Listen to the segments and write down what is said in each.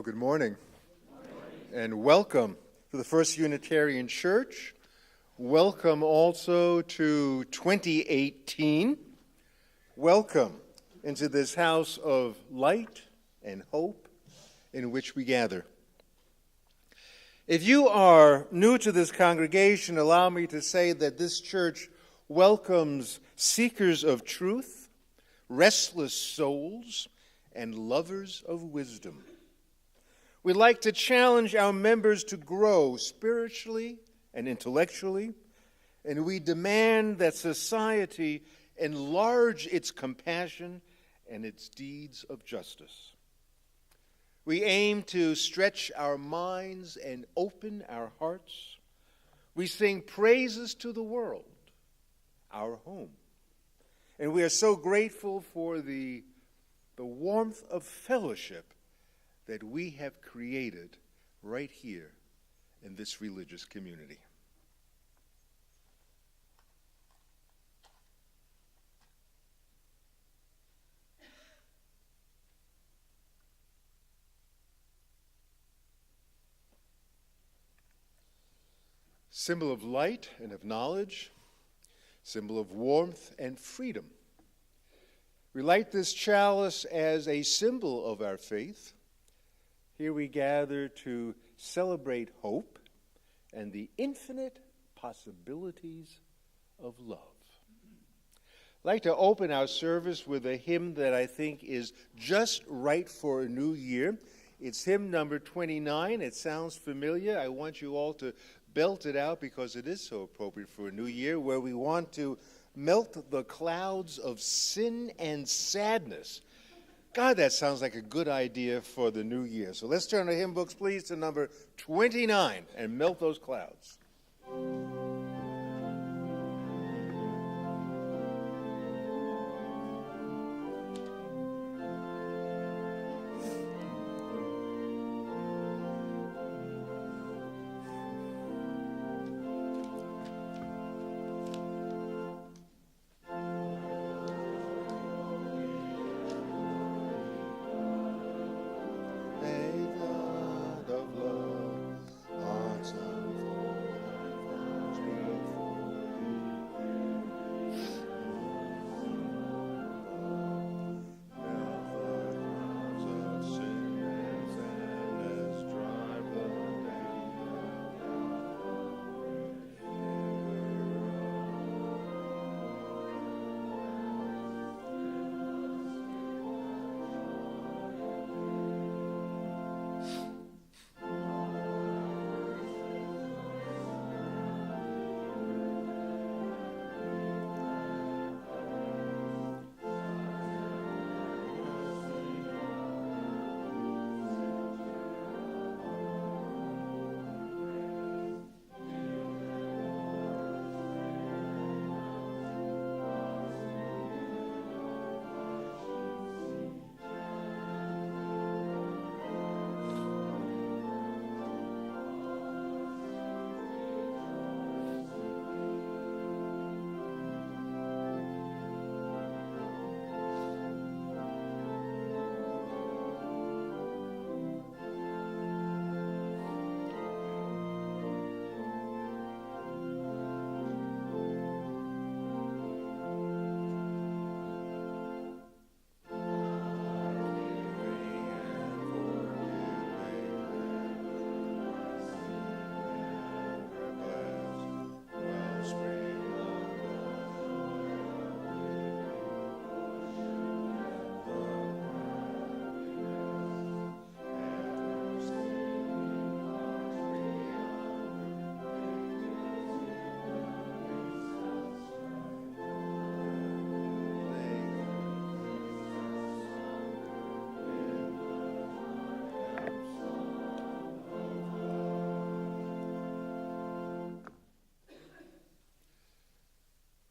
Good morning, and welcome to the First Unitarian Church. Welcome also to 2018. Welcome into this house of light and hope in which we gather. If you are new to this congregation, allow me to say that this church welcomes seekers of truth, restless souls, and lovers of wisdom. We'd like to challenge our members to grow spiritually and intellectually, and we demand that society enlarge its compassion and its deeds of justice. We aim to stretch our minds and open our hearts. We sing praises to the world, our home. And we are so grateful for the warmth of fellowship that we have created right here in this religious community. Symbol of light and of knowledge, symbol of warmth and freedom. We light this chalice as a symbol of our faith. Here we gather to celebrate hope and the infinite possibilities of love. I'd like to open our service with a hymn that I think is just right for a new year. It's hymn number 29. It sounds familiar. I want you all to belt it out because it is so appropriate for a new year, where we want to melt the clouds of sin and sadness. God, that sounds like a good idea for the new year. So let's turn our hymn books, please, to number 29 and melt those clouds.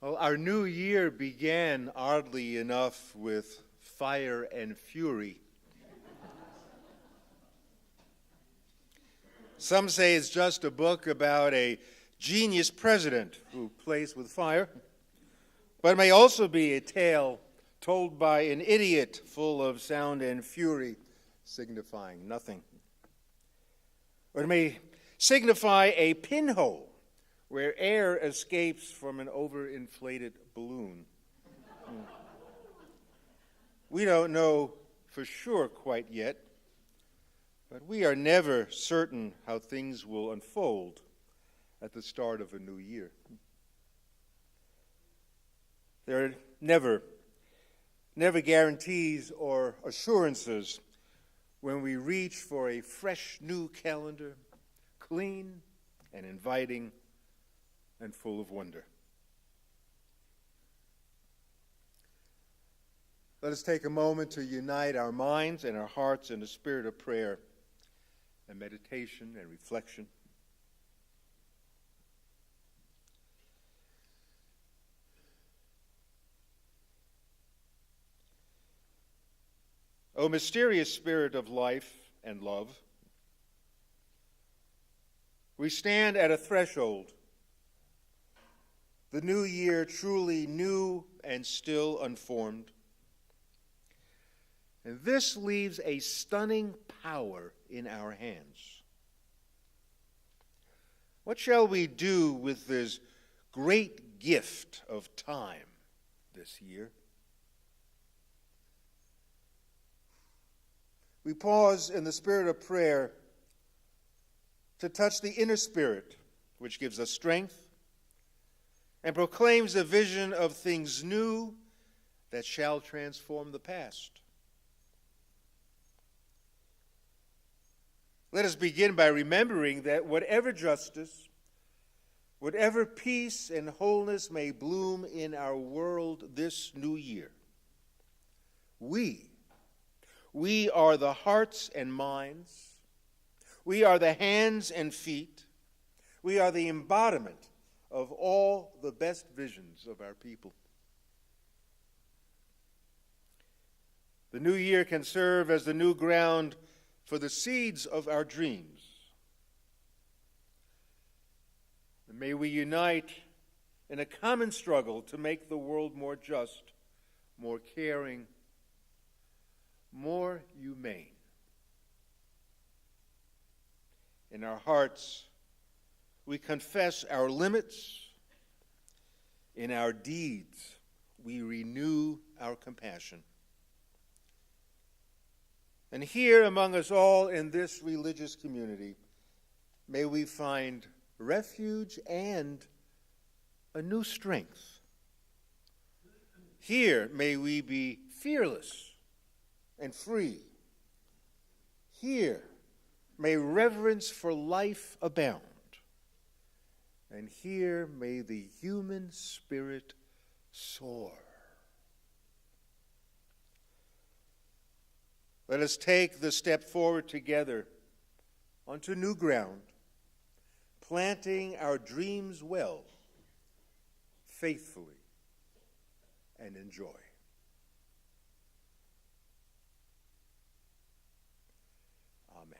Well, our new year began, oddly enough, with fire and fury. Some say it's just a book about a genius president who plays with fire, but it may also be a tale told by an idiot full of sound and fury, signifying nothing. Or it may signify a pinhole where air escapes from an overinflated balloon. We don't know for sure quite yet, but we are never certain how things will unfold at the start of a new year. There are never guarantees or assurances when we reach for a fresh new calendar, clean and inviting and full of wonder. Let us take a moment to unite our minds and our hearts in a spirit of prayer and meditation and reflection. O mysterious Spirit of life and love, we stand at a threshold, the new year truly new and still unformed. And this leaves a stunning power in our hands. What shall we do with this great gift of time this year? We pause in the spirit of prayer to touch the inner spirit, which gives us strength and proclaims a vision of things new that shall transform the past. Let us begin by remembering that whatever justice, whatever peace and wholeness may bloom in our world this new year, we are the hearts and minds, we are the hands and feet, we are the embodiment of all the best visions of our people. The new year can serve as the new ground for the seeds of our dreams. And may we unite in a common struggle to make the world more just, more caring, more humane. In our hearts, we confess our limits. In our deeds, we renew our compassion. And here among us all in this religious community, may we find refuge and a new strength. Here may we be fearless and free. Here may reverence for life abound. And here may the human spirit soar. Let us take the step forward together onto new ground, planting our dreams well, faithfully, and in joy. Amen.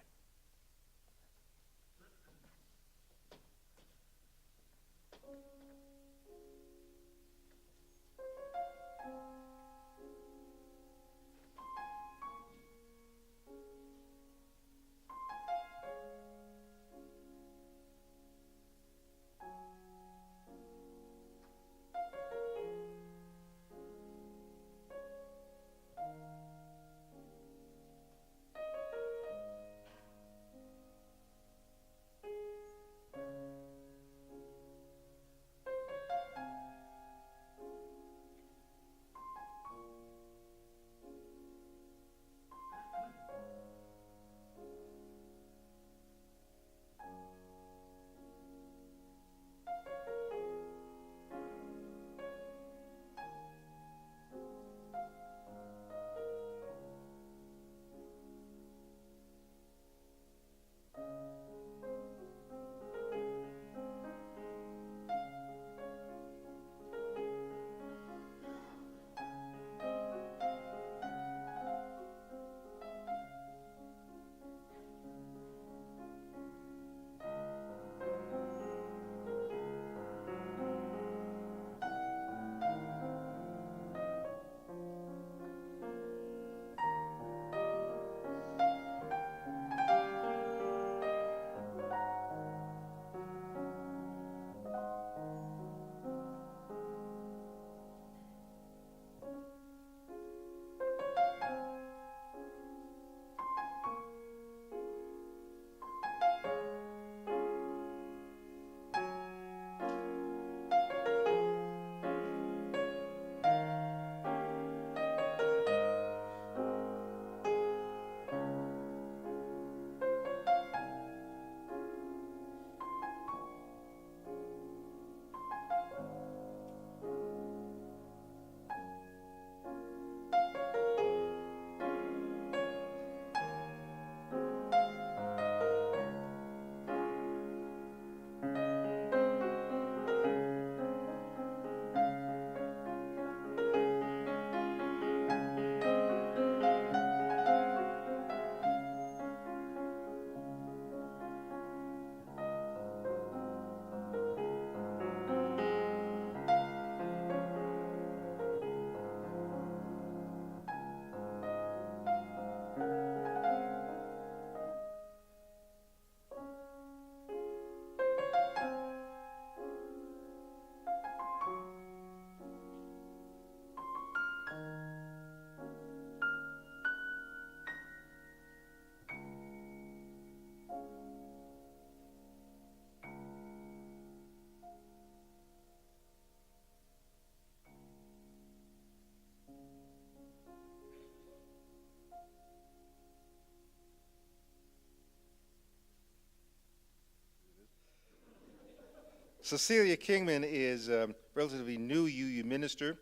Cecilia Kingman is a relatively new UU minister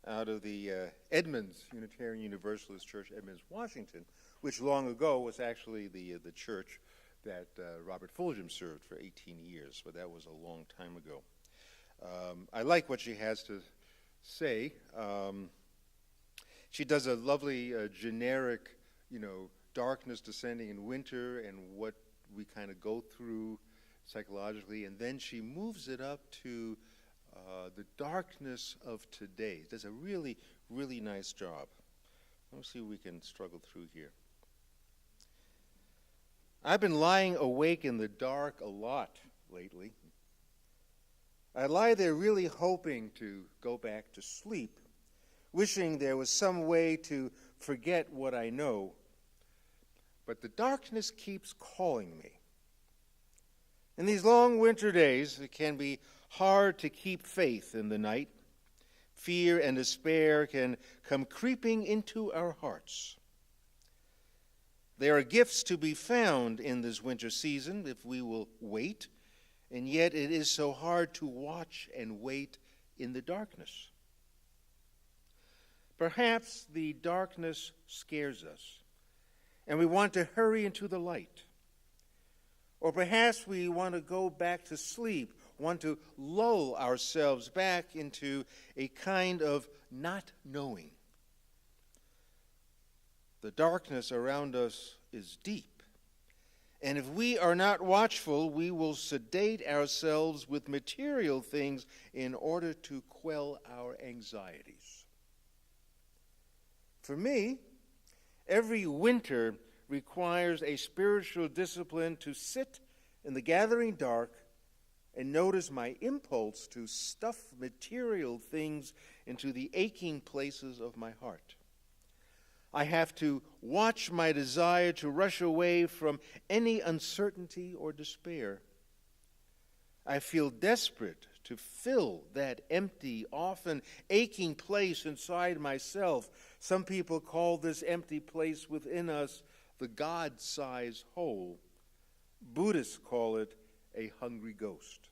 out of the Edmonds Unitarian Universalist Church, Edmonds, Washington, which long ago was actually the church that Robert Fulgham served for 18 years, but that was a long time ago. I like what she has to say. She does a lovely generic, darkness descending in winter and what we kind of go through psychologically, and then she moves it up to the darkness of today. Does a really, really nice job. Let's see if we can struggle through here. I've been lying awake in the dark a lot lately. I lie there really hoping to go back to sleep, wishing there was some way to forget what I know. But the darkness keeps calling me. In these long winter days, it can be hard to keep faith in the night. Fear and despair can come creeping into our hearts. There are gifts to be found in this winter season if we will wait, and yet it is so hard to watch and wait in the darkness. Perhaps the darkness scares us, and we want to hurry into the light. Or perhaps we want to go back to sleep, want to lull ourselves back into a kind of not knowing. The darkness around us is deep, and if we are not watchful, we will sedate ourselves with material things in order to quell our anxieties. For me, every winter requires a spiritual discipline to sit in the gathering dark and notice my impulse to stuff material things into the aching places of my heart. I have to watch my desire to rush away from any uncertainty or despair. I feel desperate to fill that empty, often aching place inside myself. Some people call this empty place within us the God-sized hole. Buddhists call it a hungry ghost.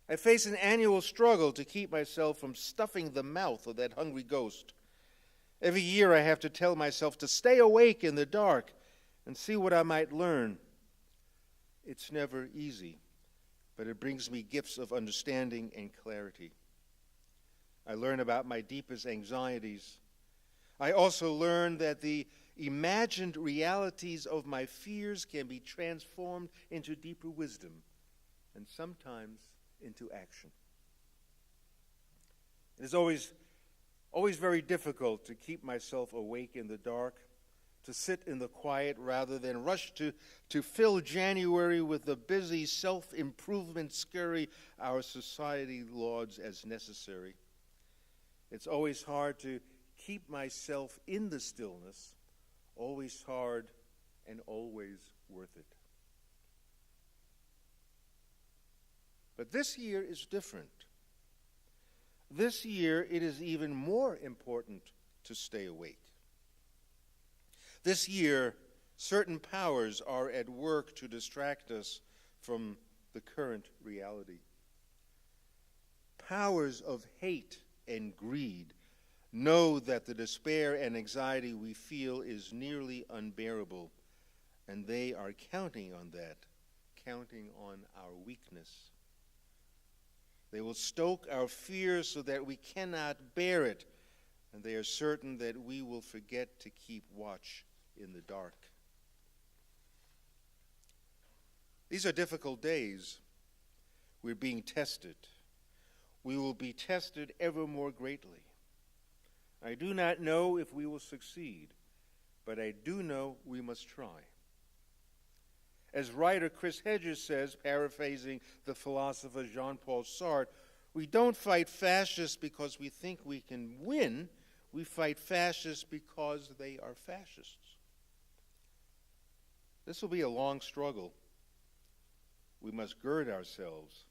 I face an annual struggle to keep myself from stuffing the mouth of that hungry ghost. Every year I have to tell myself to stay awake in the dark and see what I might learn. It's never easy, but it brings me gifts of understanding and clarity. I learn about my deepest anxieties. I also learn that the imagined realities of my fears can be transformed into deeper wisdom and sometimes into action. It is always very difficult to keep myself awake in the dark, to sit in the quiet rather than rush to fill January with the busy self-improvement scurry our society lauds as necessary. It's always hard to keep myself in the stillness, always hard and always worth it. But this year is different. This year it is even more important to stay awake. This year, certain powers are at work to distract us from the current reality. Powers of hate and greed know that the despair and anxiety we feel is nearly unbearable, and they are counting on that, counting on our weakness. They will stoke our fears so that we cannot bear it, and they are certain that we will forget to keep watch in the dark. These are difficult days. We're being tested. We will be tested ever more greatly. I do not know if we will succeed, but I do know we must try. As writer Chris Hedges says, paraphrasing the philosopher Jean-Paul Sartre, we don't fight fascists because we think we can win. We fight fascists because they are fascists. This will be a long struggle. We must gird ourselves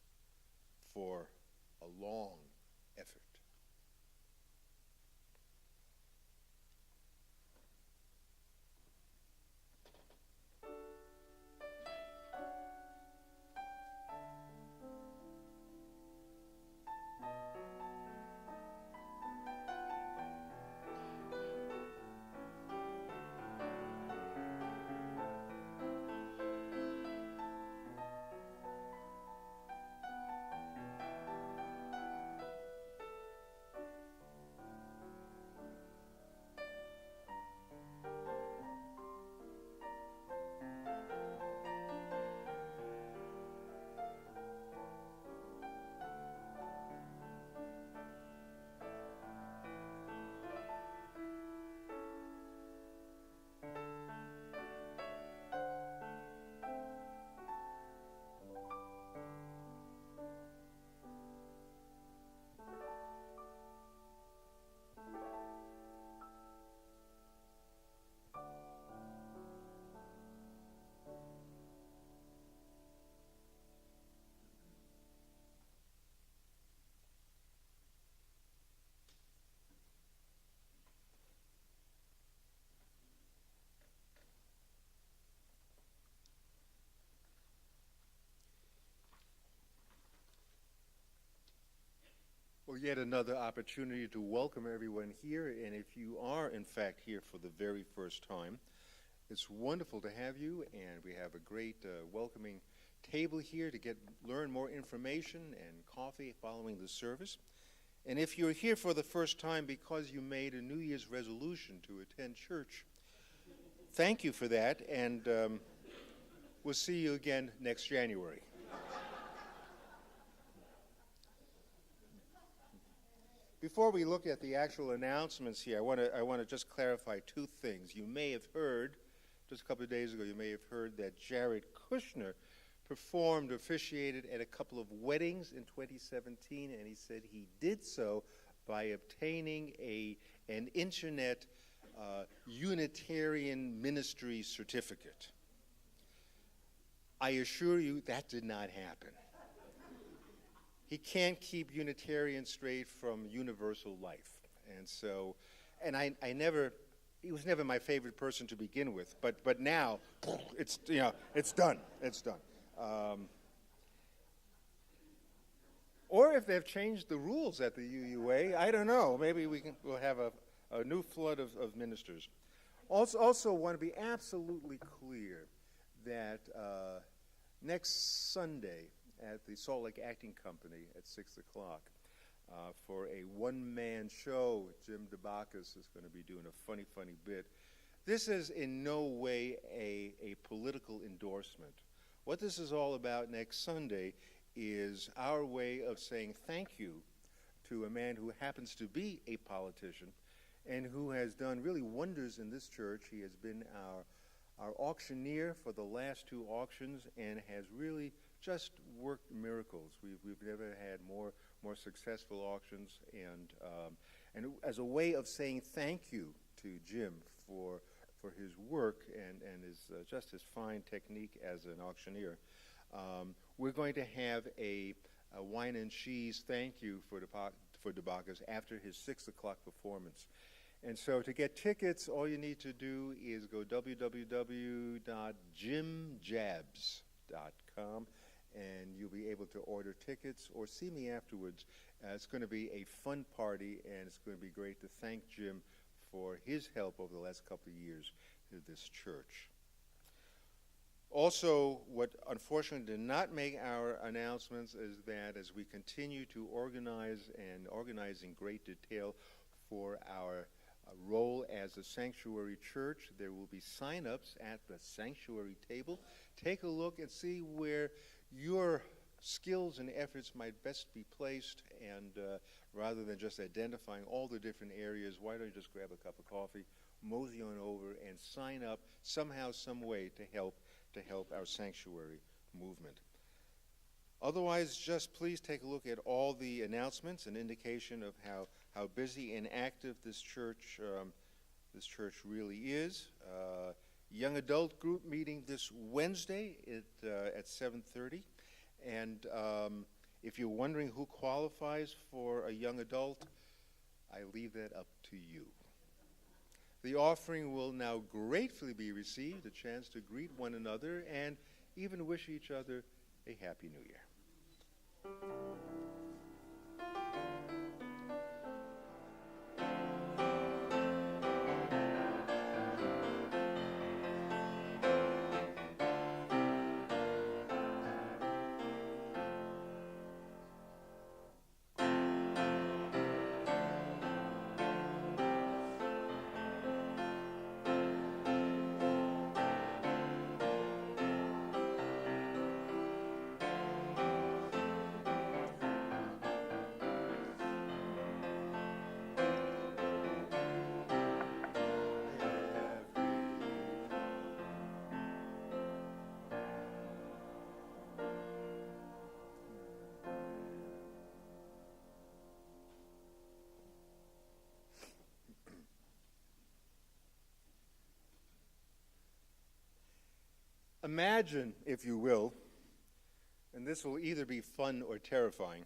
for a long effort. Well, yet another opportunity to welcome everyone here, and if you are, in fact, here for the very first time, it's wonderful to have you, and we have a great welcoming table here to learn more information and coffee following the service. And if you're here for the first time because you made a New Year's resolution to attend church, thank you for that, and we'll see you again next January. Before we look at the actual announcements here, I want to just clarify two things. You may have heard, just a couple of days ago, you may have heard that Jared Kushner officiated at a couple of weddings in 2017, and he said he did so by obtaining an internet Unitarian ministry certificate. I assure you that did not happen. He can't keep Unitarian straight from universal life. And so, he was never my favorite person to begin with, but now, it's done. It's done. Or if they've changed the rules at the UUA, I don't know. Maybe we'll have a new flood of ministers. Also want to be absolutely clear that next Sunday, at the Salt Lake Acting Company at 6 o'clock for a one-man show. Jim DeBacchus is going to be doing a funny bit. This is in no way a political endorsement. What this is all about next Sunday is our way of saying thank you to a man who happens to be a politician and who has done really wonders in this church. He has been our auctioneer for the last two auctions and has really just worked miracles. We've never had more successful auctions, and as a way of saying thank you to Jim for his work and his fine technique as an auctioneer, we're going to have a wine and cheese thank you for DeBacchus after his 6 o'clock performance. And so to get tickets, all you need to do is go www.jimjabs.com, and you'll be able to order tickets or see me afterwards. It's going to be a fun party, and it's going to be great to thank Jim for his help over the last couple of years to this church. Also, what unfortunately did not make our announcements is that as we continue to organize in great detail for our role as a sanctuary church, there will be sign-ups at the sanctuary table. Take a look and see where your skills and efforts might best be placed, and rather than just identifying all the different areas, why don't you just grab a cup of coffee, mosey on over, and sign up somehow, some way to help our sanctuary movement. Otherwise, just please take a look at all the announcements, an indication of how busy and active this church really is. Young adult group meeting this Wednesday at 7:30, and if you're wondering who qualifies for a young adult, I leave that up to you. The offering will now gratefully be received, a chance to greet one another and even wish each other a Happy New Year. Imagine, if you will, and this will either be fun or terrifying,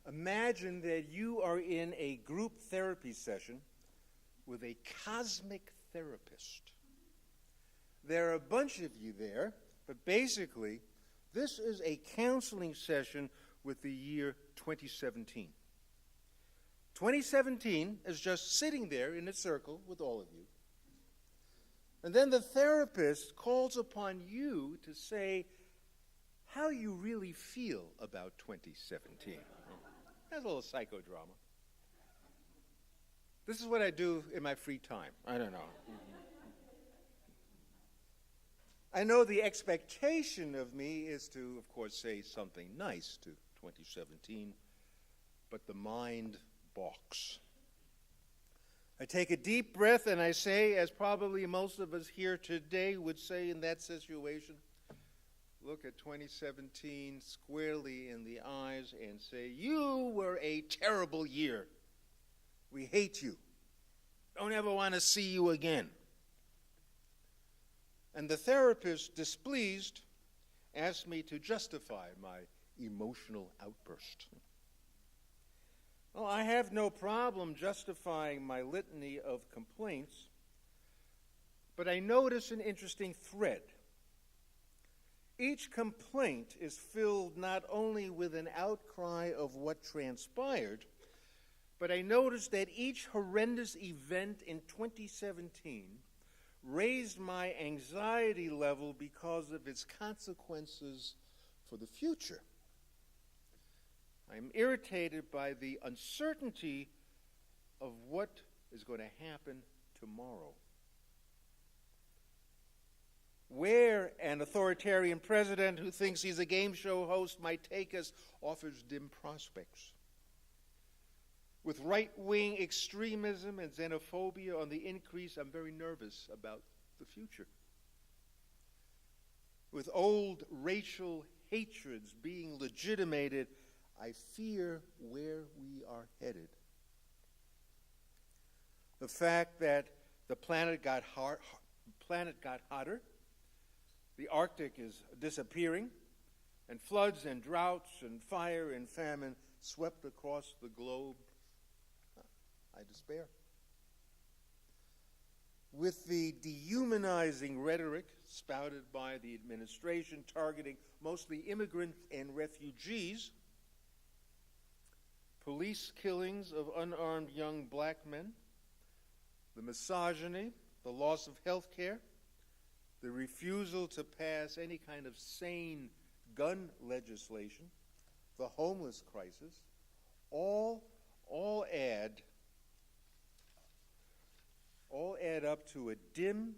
imagine that you are in a group therapy session with a cosmic therapist. There are a bunch of you there, but basically, this is a counseling session with the year 2017. 2017 is just sitting there in a circle with all of you. And then the therapist calls upon you to say how you really feel about 2017. That's a little psychodrama. This is what I do in my free time. I don't know. I know the expectation of me is to, of course, say something nice to 2017, but the mind balks. I take a deep breath and I say, as probably most of us here today would say in that situation, look at 2017 squarely in the eyes and say, you were a terrible year. We hate you. Don't ever want to see you again. And the therapist, displeased, asked me to justify my emotional outburst. Well, I have no problem justifying my litany of complaints, but I notice an interesting thread. Each complaint is filled not only with an outcry of what transpired, but I notice that each horrendous event in 2017 raised my anxiety level because of its consequences for the future. I'm irritated by the uncertainty of what is going to happen tomorrow. Where an authoritarian president who thinks he's a game show host might take us offers dim prospects. With right-wing extremism and xenophobia on the increase, I'm very nervous about the future. With old racial hatreds being legitimated, I fear where we are headed. The fact that the planet got hotter, the Arctic is disappearing, and floods and droughts and fire and famine swept across the globe, I despair. With the dehumanizing rhetoric spouted by the administration targeting mostly immigrants and refugees, police killings of unarmed young black men, the misogyny, the loss of health care, the refusal to pass any kind of sane gun legislation, the homeless crisis, all add up to a dim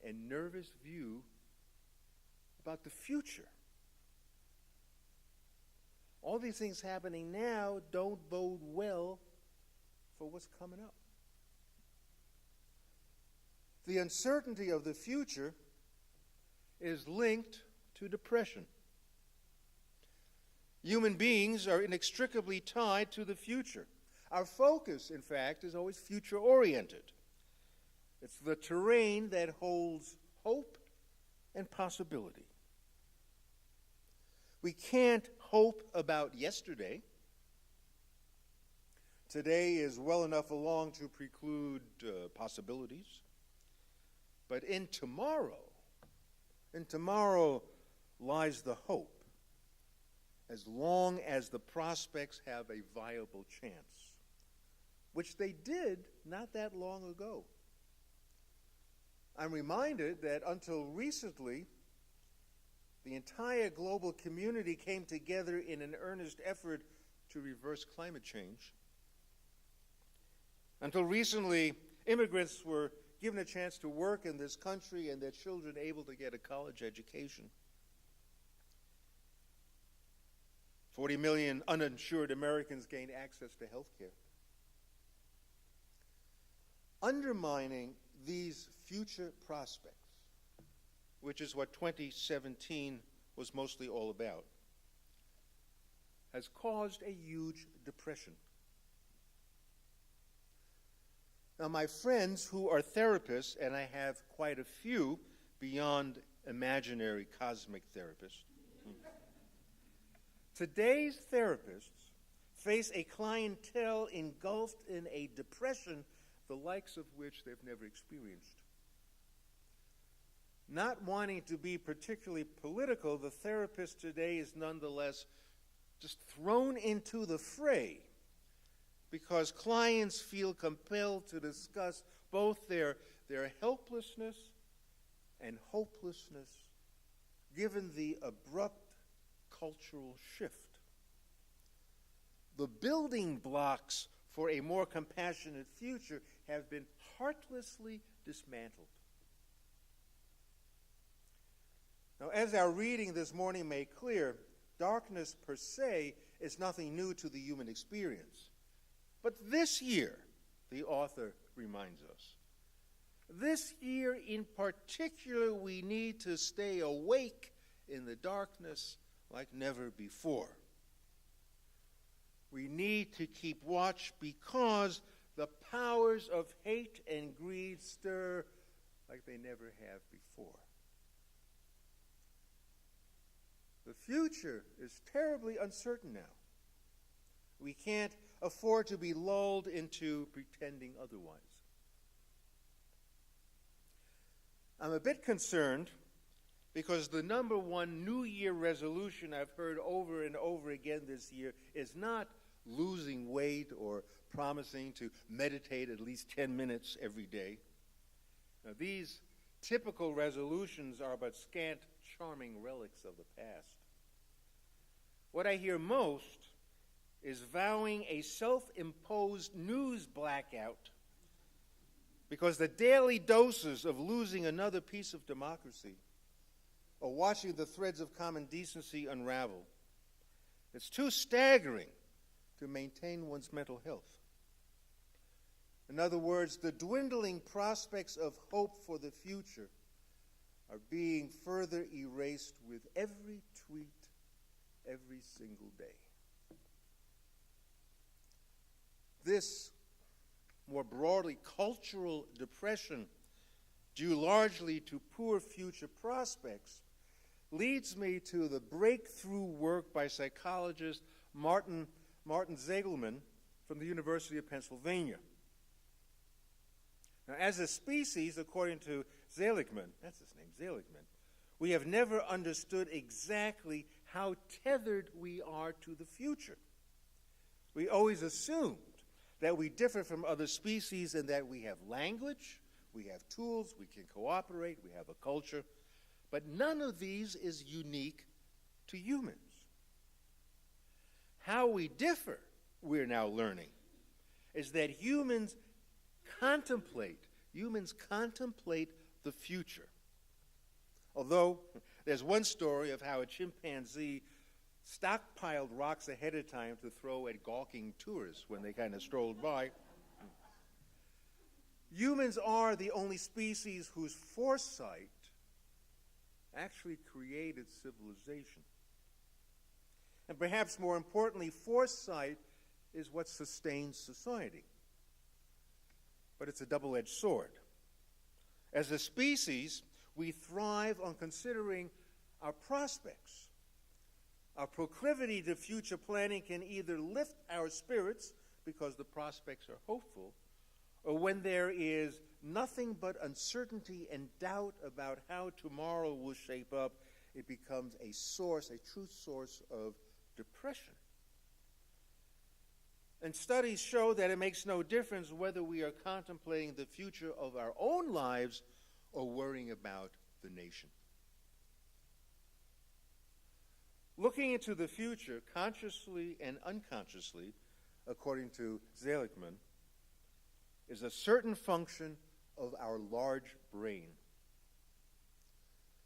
and nervous view about the future. All these things happening now don't bode well for what's coming up. The uncertainty of the future is linked to depression. Human beings are inextricably tied to the future. Our focus, in fact, is always future-oriented. It's the terrain that holds hope and possibility. We can't hope about yesterday. Today is well enough along to preclude possibilities. But in tomorrow lies the hope, as long as the prospects have a viable chance, which they did not that long ago. I'm reminded that until recently, the entire global community came together in an earnest effort to reverse climate change. Until recently, immigrants were given a chance to work in this country and their children able to get a college education. 40 million uninsured Americans gained access to health care. Undermining these future prospects, which is what 2017 was mostly all about, has caused a huge depression. Now, my friends who are therapists, and I have quite a few beyond imaginary cosmic therapists, today's therapists face a clientele engulfed in a depression the likes of which they've never experienced. Not wanting to be particularly political, the therapist today is nonetheless just thrown into the fray because clients feel compelled to discuss both their helplessness and hopelessness given the abrupt cultural shift. The building blocks for a more compassionate future have been heartlessly dismantled. Now, as our reading this morning made clear, darkness per se is nothing new to the human experience. But this year, the author reminds us, this year in particular, we need to stay awake in the darkness like never before. We need to keep watch because the powers of hate and greed stir like they never have before. The future is terribly uncertain now. We can't afford to be lulled into pretending otherwise. I'm a bit concerned because the number one New Year resolution I've heard over and over again this year is not losing weight or promising to meditate at least 10 minutes every day. Now, these typical resolutions are but scant, charming relics of the past. What I hear most is vowing a self-imposed news blackout because the daily doses of losing another piece of democracy or watching the threads of common decency unravel, it's too staggering to maintain one's mental health. In other words, the dwindling prospects of hope for the future are being further erased with every tweet, every single day. This, more broadly, cultural depression, due largely to poor future prospects, leads me to the breakthrough work by psychologist Martin Seligman from the University of Pennsylvania. Now, as a species, according to Seligman, that's his name, Seligman, we have never understood exactly how tethered we are to the future. We always assumed that we differ from other species in that we have language, we have tools, we can cooperate, we have a culture, but none of these is unique to humans. How we differ, we're now learning, is that humans contemplate the future. Although there's one story of how a chimpanzee stockpiled rocks ahead of time to throw at gawking tourists when they kind of strolled by. Humans are the only species whose foresight actually created civilization. And perhaps more importantly, foresight is what sustains society. But it's a double-edged sword. As a species, we thrive on considering our prospects. Our proclivity to future planning can either lift our spirits because the prospects are hopeful, or when there is nothing but uncertainty and doubt about how tomorrow will shape up, it becomes a true source of depression. And studies show that it makes no difference whether we are contemplating the future of our own lives or worrying about the nation. Looking into the future, consciously and unconsciously, according to Seligman, is a certain function of our large brain.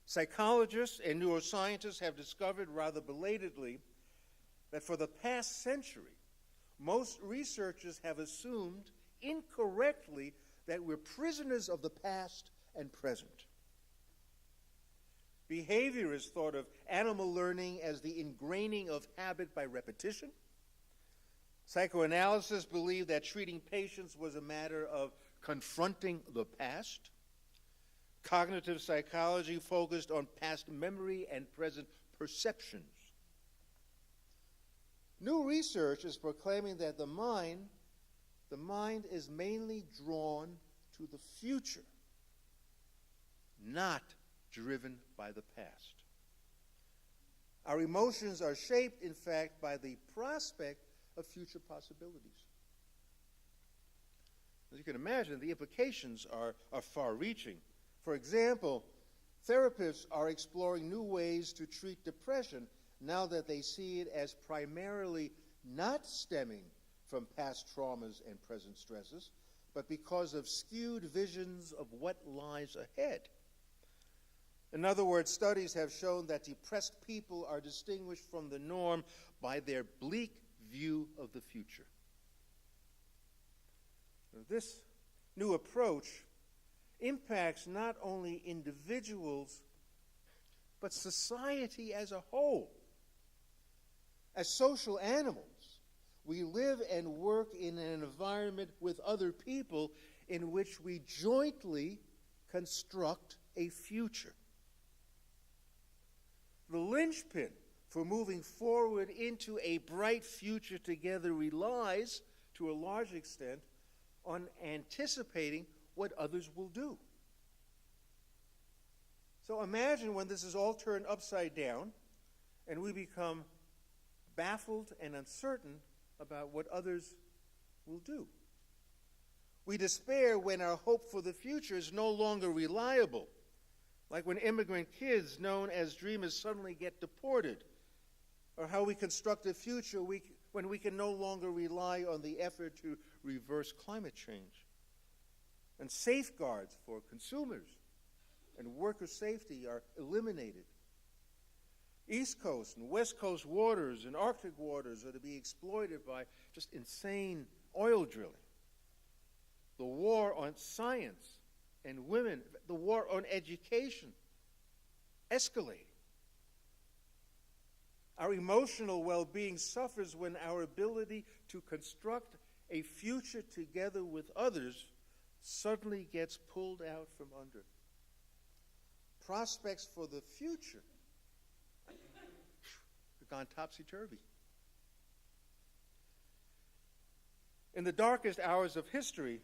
Psychologists and neuroscientists have discovered rather belatedly that for the past century, most researchers have assumed incorrectly that we're prisoners of the past and present. Behaviorists thought of animal learning as the ingraining of habit by repetition. Psychoanalysis believed that treating patients was a matter of confronting the past. Cognitive psychology focused on past memory and present perceptions. New research is proclaiming that the mind is mainly drawn to the future, not driven by the past. Our emotions are shaped, in fact, by the prospect of future possibilities. As you can imagine, the implications are far-reaching. For example, therapists are exploring new ways to treat depression now that they see it as primarily not stemming from past traumas and present stresses, but because of skewed visions of what lies ahead. In other words, studies have shown that depressed people are distinguished from the norm by their bleak view of the future. This new approach impacts not only individuals, but society as a whole. As social animals, we live and work in an environment with other people in which we jointly construct a future. The linchpin for moving forward into a bright future together relies, to a large extent, on anticipating what others will do. So imagine when this is all turned upside down and we become baffled and uncertain about what others will do. We despair when our hope for the future is no longer reliable, like when immigrant kids known as dreamers suddenly get deported, or how we construct a future when we can no longer rely on the effort to reverse climate change. And safeguards for consumers and worker safety are eliminated. East Coast and West Coast waters and Arctic waters are to be exploited by just insane oil drilling. The war on science and women, the war on education, escalating. Our emotional well-being suffers when our ability to construct a future together with others suddenly gets pulled out from under. Prospects for the future have gone topsy-turvy. In the darkest hours of history,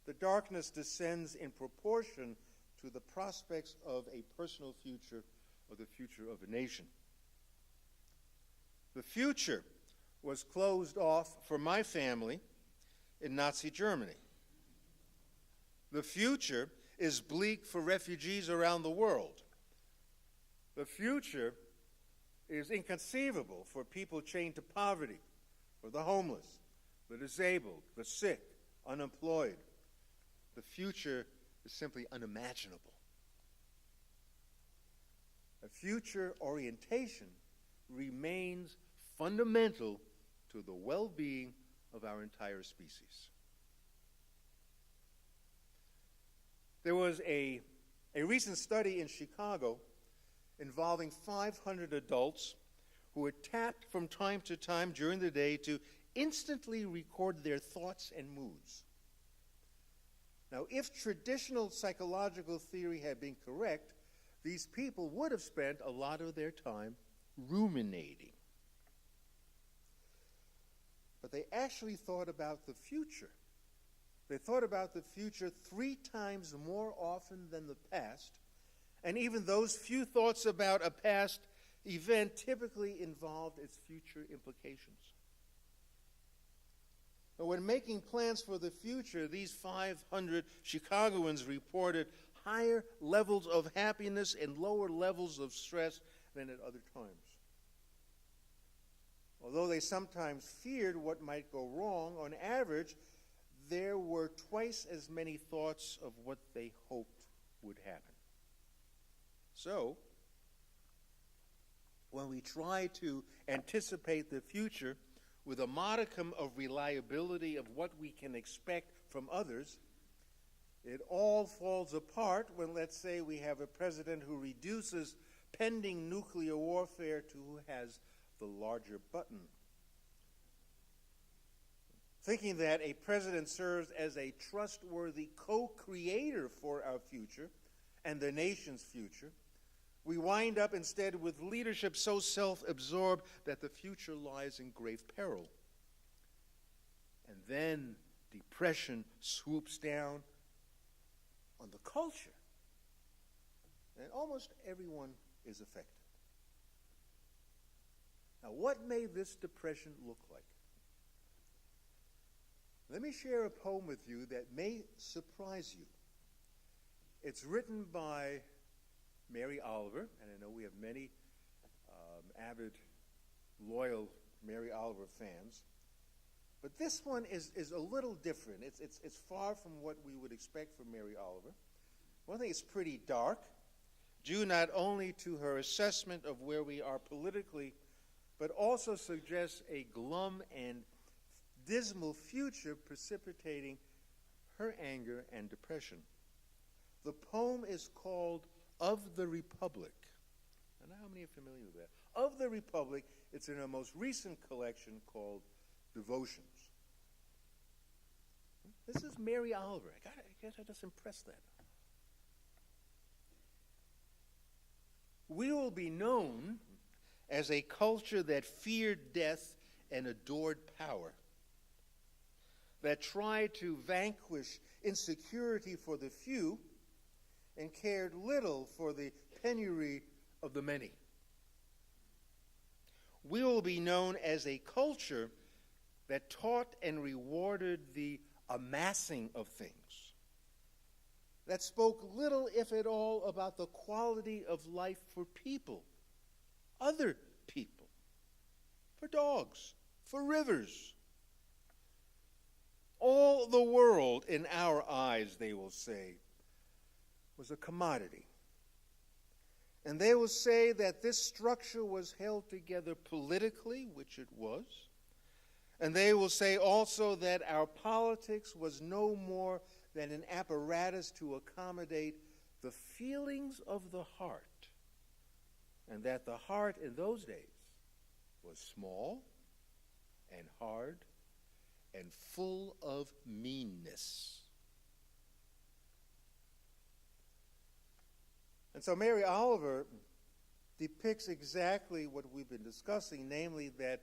the darkness descends in proportion to the prospects of a personal future or the future of a nation. The future was closed off for my family in Nazi Germany. The future is bleak for refugees around the world. The future is inconceivable for people chained to poverty, for the homeless, the disabled, the sick, unemployed. The future is simply unimaginable. A future orientation remains fundamental to the well-being of our entire species. There was a recent study in Chicago involving 500 adults who were tapped from time to time during the day to instantly record their thoughts and moods. Now, if traditional psychological theory had been correct, these people would have spent a lot of their time ruminating. But they actually thought about the future. They thought about the future 3 times more often than the past, and even those few thoughts about a past event typically involved its future implications. But when making plans for the future, these 500 Chicagoans reported higher levels of happiness and lower levels of stress than at other times. Although they sometimes feared what might go wrong, on average, there were twice as many thoughts of what they hoped would happen. So, when we try to anticipate the future with a modicum of reliability of what we can expect from others, it all falls apart when, let's say, we have a president who reduces pending nuclear warfare to who has the larger button. Thinking that a president serves as a trustworthy co-creator for our future and the nation's future, we wind up instead with leadership so self-absorbed that the future lies in grave peril. And then depression swoops down on the culture, and almost everyone is affected. Now, what may this depression look like? Let me share a poem with you that may surprise you. It's written by Mary Oliver, and I know we have many avid, loyal Mary Oliver fans. But this one is a little different. It's far from what we would expect from Mary Oliver. One thing, it's pretty dark, due not only to her assessment of where we are politically, but also suggests a glum and dismal future precipitating her anger and depression. The poem is called Of the Republic. I don't know how many are familiar with that. Of the Republic, it's in her most recent collection called Devotions. This is Mary Oliver. I guess I just impressed that. We will be known as a culture that feared death and adored power, that tried to vanquish insecurity for the few and cared little for the penury of the many. We will be known as a culture that taught and rewarded the amassing of things, that spoke little, if at all, about the quality of life for people, other people, for dogs, for rivers. All the world, in our eyes, they will say, was a commodity. And they will say that this structure was held together politically, which it was. And they will say also that our politics was no more than an apparatus to accommodate the feelings of the heart. And that the heart in those days was small and hard and full of meanness. And so Mary Oliver depicts exactly what we've been discussing, namely that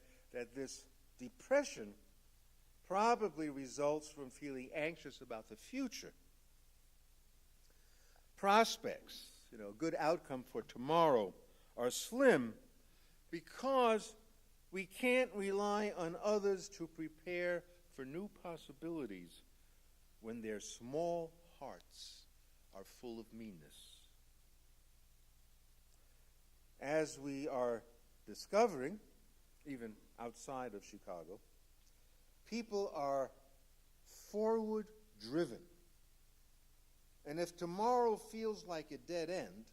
this depression probably results from feeling anxious about the future. Prospects, good outcome for tomorrow, are slim because we can't rely on others to prepare for new possibilities when their small hearts are full of meanness. As we are discovering, even outside of Chicago, people are forward driven. And if tomorrow feels like a dead end,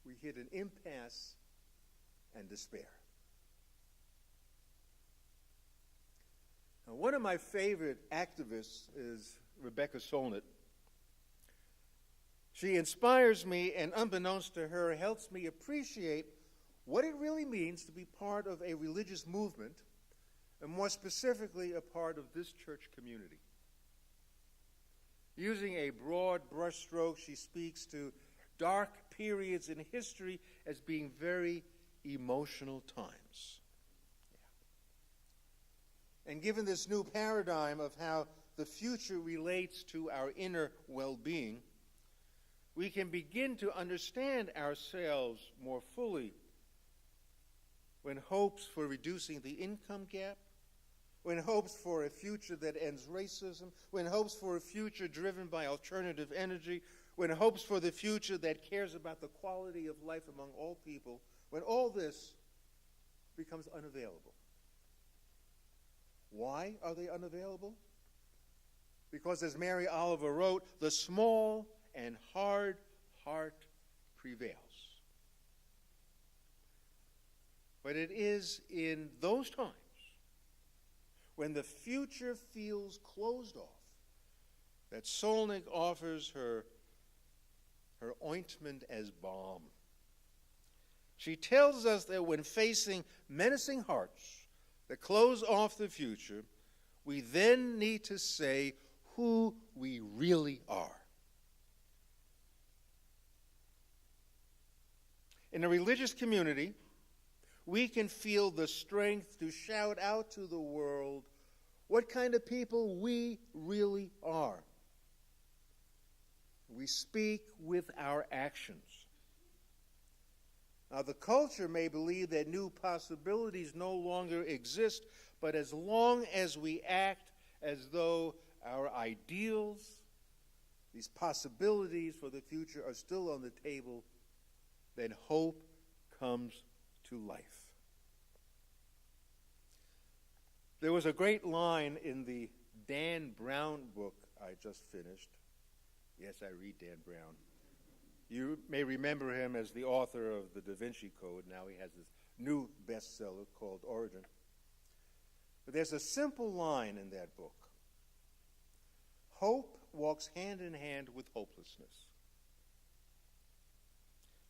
we hit an impasse and despair. Now, one of my favorite activists is Rebecca Solnit. She inspires me, and unbeknownst to her, helps me appreciate what it really means to be part of a religious movement, and more specifically, a part of this church community. Using a broad brushstroke, she speaks to dark periods in history as being very emotional times. And given this new paradigm of how the future relates to our inner well-being, we can begin to understand ourselves more fully when hopes for reducing the income gap, when hopes for a future that ends racism, when hopes for a future driven by alternative energy, when hopes for the future that cares about the quality of life among all people, when all this becomes unavailable. Why are they unavailable? Because, as Mary Oliver wrote, the small and hard heart prevails. But it is in those times when the future feels closed off that Solnit offers her ointment as balm. She tells us that when facing menacing hearts that close off the future, we then need to say who we really are. In a religious community, we can feel the strength to shout out to the world what kind of people we really are. We speak with our actions. Now, the culture may believe that new possibilities no longer exist, but as long as we act as though our ideals, these possibilities for the future are still on the table, then hope comes to life. There was a great line in the Dan Brown book I just finished. Yes, I read Dan Brown. You may remember him as the author of the Da Vinci Code. Now he has this new bestseller called Origin. But there's a simple line in that book. Hope walks hand in hand with hopelessness.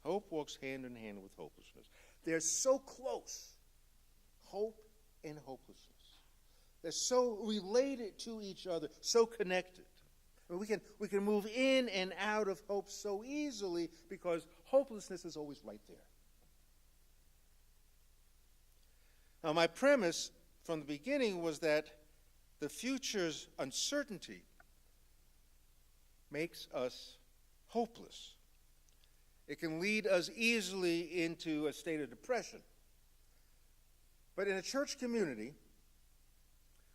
Hope walks hand in hand with hopelessness. They're so close, hope and hopelessness. They're so related to each other, so connected. I mean, we can move in and out of hope so easily because hopelessness is always right there. Now, my premise from the beginning was that the future's uncertainty makes us hopeless. It can lead us easily into a state of depression. But in a church community,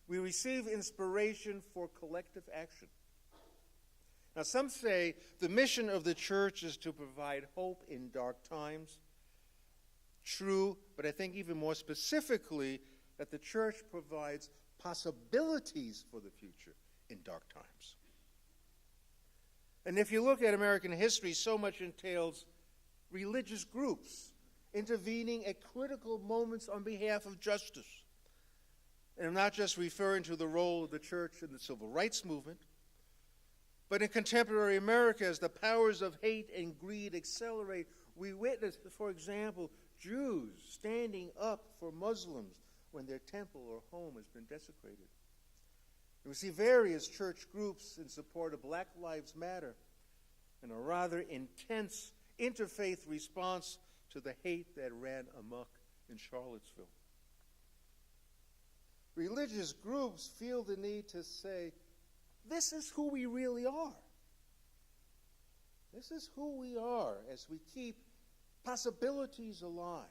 we receive inspiration for collective action. Now, some say the mission of the church is to provide hope in dark times. True, but I think even more specifically that the church provides possibilities for the future in dark times. And if you look at American history, so much entails religious groups intervening at critical moments on behalf of justice. And I'm not just referring to the role of the church in the civil rights movement, but in contemporary America, as the powers of hate and greed accelerate, we witness, for example, Jews standing up for Muslims when their temple or home has been desecrated. And we see various church groups in support of Black Lives Matter and a rather intense interfaith response to the hate that ran amok in Charlottesville. Religious groups feel the need to say, this is who we really are. This is who we are as we keep possibilities alive.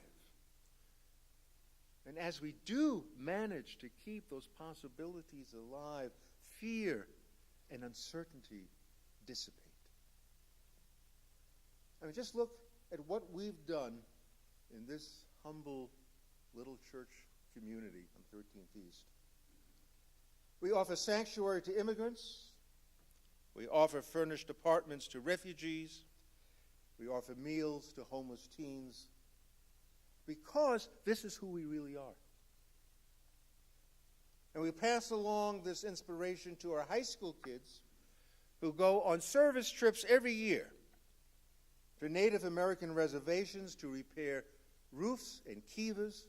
And as we do manage to keep those possibilities alive, fear and uncertainty dissipate. I mean, just look at what we've done in this humble little church community on 13th East. We offer sanctuary to immigrants. We offer furnished apartments to refugees. We offer meals to homeless teens because this is who we really are. And we pass along this inspiration to our high school kids who go on service trips every year to Native American reservations to repair roofs and kivas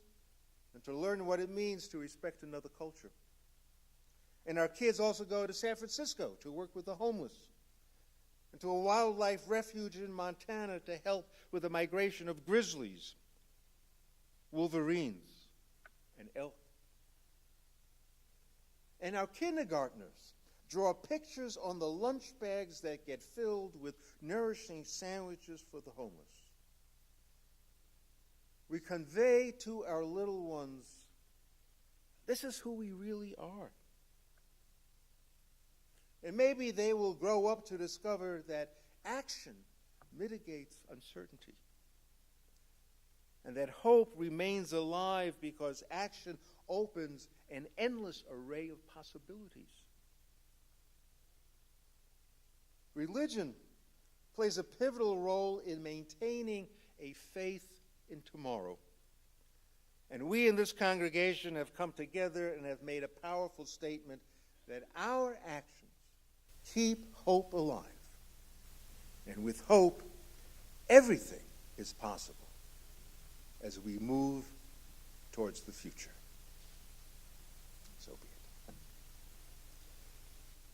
and to learn what it means to respect another culture. And our kids also go to San Francisco to work with the homeless and to a wildlife refuge in Montana to help with the migration of grizzlies, wolverines, and elk. And our kindergartners draw pictures on the lunch bags that get filled with nourishing sandwiches for the homeless. We convey to our little ones, this is who we really are. And maybe they will grow up to discover that action mitigates uncertainty. And that hope remains alive because action opens an endless array of possibilities. Religion plays a pivotal role in maintaining a faith in tomorrow. And we in this congregation have come together and have made a powerful statement that our actions keep hope alive. And with hope, everything is possible as we move towards the future. So be it.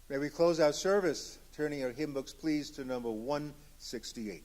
May we close our service turning our hymn books, please, to number 168.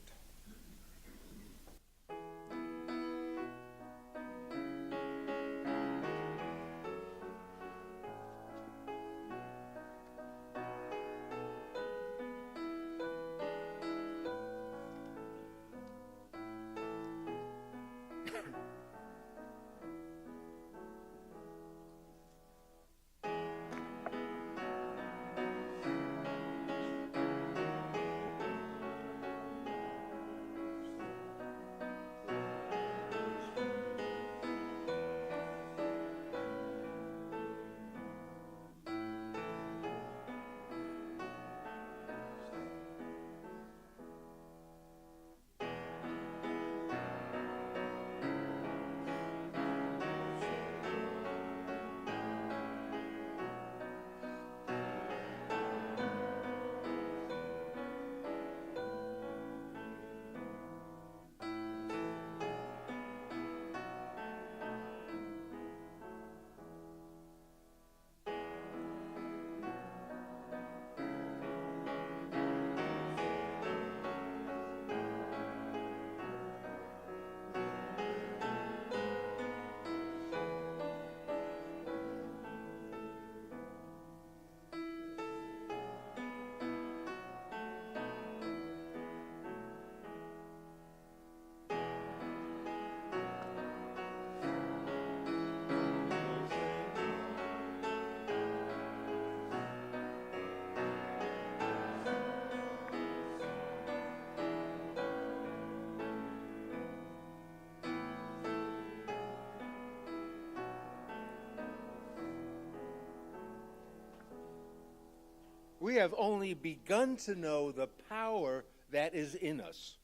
We have only begun to know the power that is in us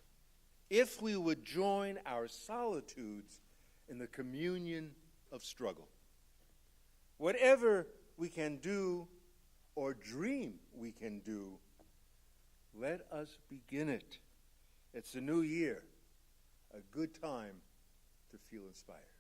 if we would join our solitudes in the communion of struggle. Whatever we can do or dream we can do, let us begin it. It's a new year, a good time to feel inspired.